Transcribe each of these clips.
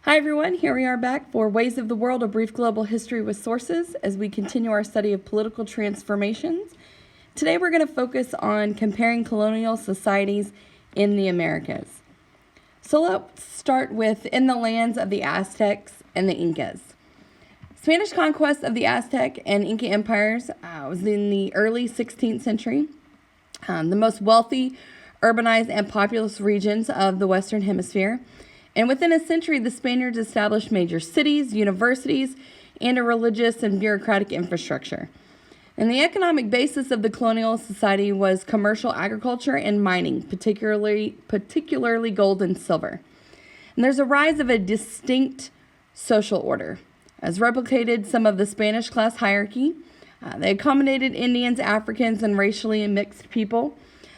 Hi everyone, here we are back for Ways of the World, a brief global history with sources as we continue our study of political transformations. Today we're going to focus on comparing colonial societies in the Americas. So let's start with in the lands of the Aztecs and the Incas. Spanish conquest of the Aztec and Inca empires was in the early 16th century. The most wealthy, urbanized, and populous regions of the Western Hemisphere. And within a century, the Spaniards established major cities, universities, and a religious and bureaucratic infrastructure. And the economic basis of the colonial society was commercial agriculture and mining, particularly gold and silver. And there's a rise of a distinct social order, as replicated some of the Spanish class hierarchy. They accommodated Indians, Africans, and racially mixed people.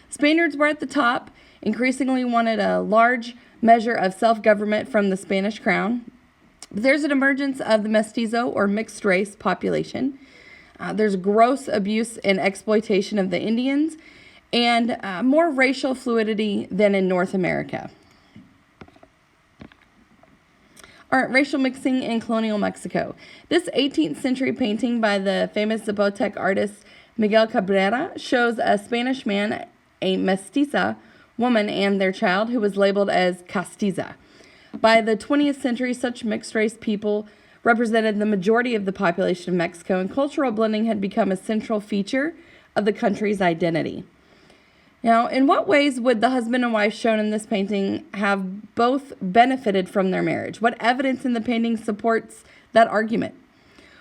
Spaniards were at the top, increasingly wanted a large measure of self-government from the Spanish crown. There's an emergence of the mestizo or mixed race population. There's gross abuse and exploitation of the Indians and more racial fluidity than in North America. All right, racial mixing in colonial Mexico. This 18th century painting by the famous Zapotec artist Miguel Cabrera shows a Spanish man, a mestiza woman, and their child who was labeled as castiza. By the 20th century, such mixed-race people represented the majority of the population of Mexico, and cultural blending had become a central feature of the country's identity. Now, in what ways would the husband and wife shown in this painting have both benefited from their marriage? What evidence in the painting supports that argument?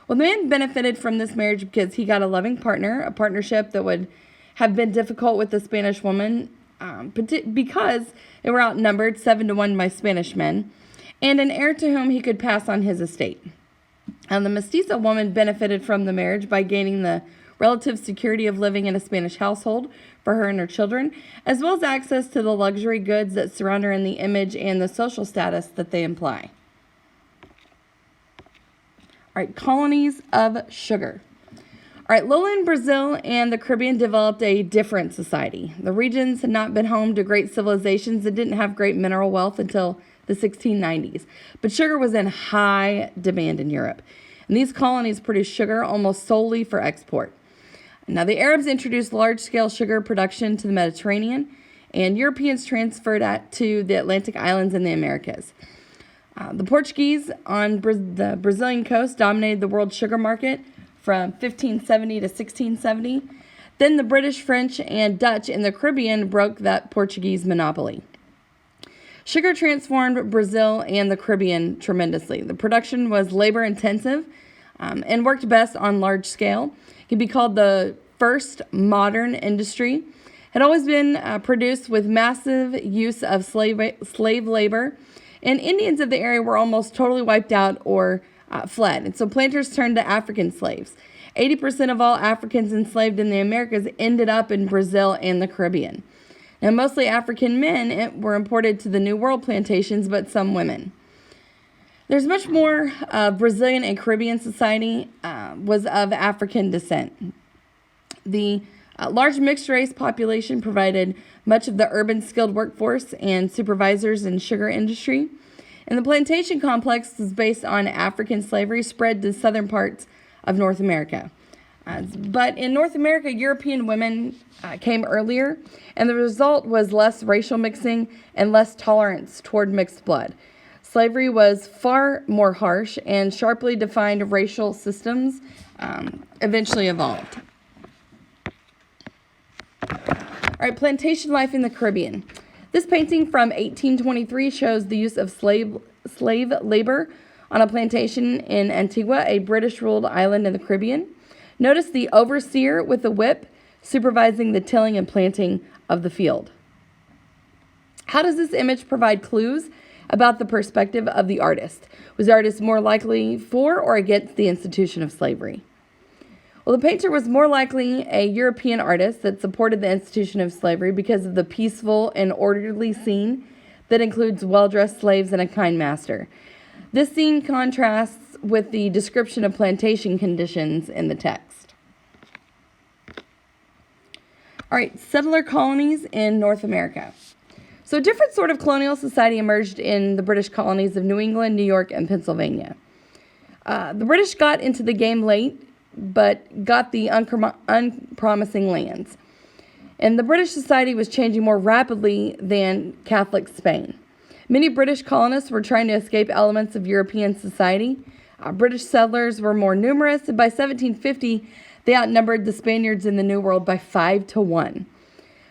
Well, the man benefited from this marriage because he got a loving partner, a partnership that would have been difficult with the Spanish woman because they were outnumbered 7-1 by Spanish men, and an heir to whom he could pass on his estate. And the mestiza woman benefited from the marriage by gaining the relative security of living in a Spanish household for her and her children, as well as access to the luxury goods that surround her in the image and the social status that they imply. All right, colonies of sugar. All right, lowland Brazil and the Caribbean developed a different society. The regions had not been home to great civilizations that didn't have great mineral wealth until the 1690s. But sugar was in high demand in Europe. And these colonies produced sugar almost solely for export. Now, the Arabs introduced large-scale sugar production to the Mediterranean, and Europeans transferred that to the Atlantic islands and the Americas. The Portuguese on the Brazilian coast dominated the world sugar market from 1570 to 1670. Then the British, French, and Dutch in the Caribbean broke that Portuguese monopoly. Sugar transformed Brazil and the Caribbean tremendously. The production was labor-intensive and worked best on large scale. It can be called the first modern industry. It had always been produced with massive use of slave labor, and Indians of the area were almost totally wiped out or fled. And so planters turned to African slaves. 80% of all Africans enslaved in the Americas ended up in Brazil and the Caribbean. Now, mostly African men were imported to the New World plantations, but some women. There's much more Brazilian and Caribbean society was of African descent. The large mixed-race population provided much of the urban skilled workforce and supervisors in sugar industry. And the plantation complex was based on African slavery spread to southern parts of North America. But in North America, European women came earlier, and the result was less racial mixing and less tolerance toward mixed blood. Slavery was far more harsh, and sharply defined racial systems eventually evolved. All right, plantation life in the Caribbean. This painting from 1823 shows the use of slave labor on a plantation in Antigua, a British-ruled island in the Caribbean. Notice the overseer with the whip supervising the tilling and planting of the field. How does this image provide clues about the perspective of the artist? Was the artist more likely for or against the institution of slavery? Well, the painter was more likely a European artist that supported the institution of slavery because of the peaceful and orderly scene that includes well-dressed slaves and a kind master. This scene contrasts with the description of plantation conditions in the text. All right, settler colonies in North America. So a different sort of colonial society emerged in the British colonies of New England, New York, and Pennsylvania. The British got into the game late, but got the unpromising lands. And the British society was changing more rapidly than Catholic Spain. Many British colonists were trying to escape elements of European society. British settlers were more numerous, and by 1750, they outnumbered the Spaniards in the New World by 5-1.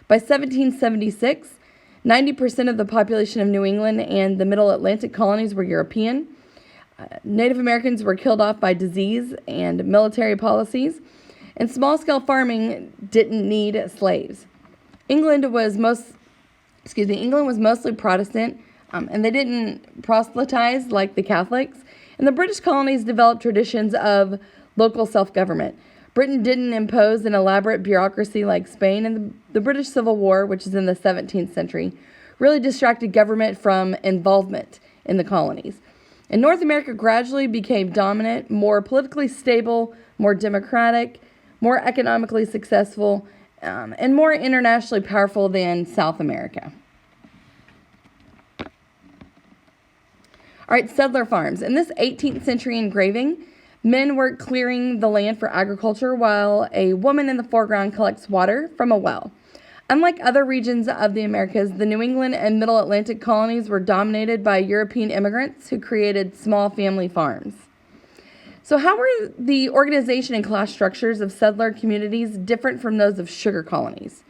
By 1776, 90% of the population of New England and the Middle Atlantic colonies were European. Native Americans were killed off by disease and military policies, and small-scale farming didn't need slaves. England was mostly Protestant, and they didn't proselytize like the Catholics. And the British colonies developed traditions of local self-government. Britain didn't impose an elaborate bureaucracy like Spain, and the British Civil War, which is in the 17th century, really distracted government from involvement in the colonies. And North America gradually became dominant, more politically stable, more democratic, more economically successful, and more internationally powerful than South America. All right, settler farms. In this 18th century engraving, men work clearing the land for agriculture while a woman in the foreground collects water from a well. Unlike other regions of the Americas, the New England and Middle Atlantic colonies were dominated by European immigrants who created small family farms. So how were the organization and class structures of settler communities different from those of sugar colonies?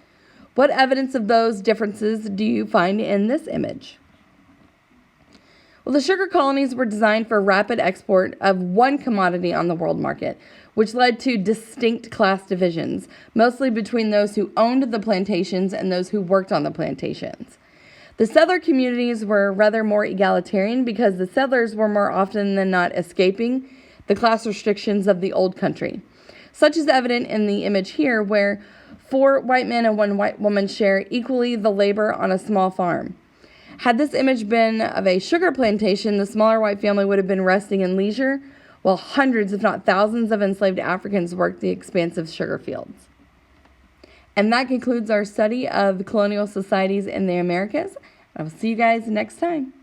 What evidence of those differences do you find in this image? Well, the sugar colonies were designed for rapid export of one commodity on the world market, which led to distinct class divisions, mostly between those who owned the plantations and those who worked on the plantations. The settler communities were rather more egalitarian because the settlers were more often than not escaping the class restrictions of the old country. Such is evident in the image here, where 4 white men and 1 white woman share equally the labor on a small farm. Had this image been of a sugar plantation, the smaller white family would have been resting in leisure, while hundreds, if not thousands, of enslaved Africans worked the expansive sugar fields. And that concludes our study of colonial societies in the Americas. I will see you guys next time.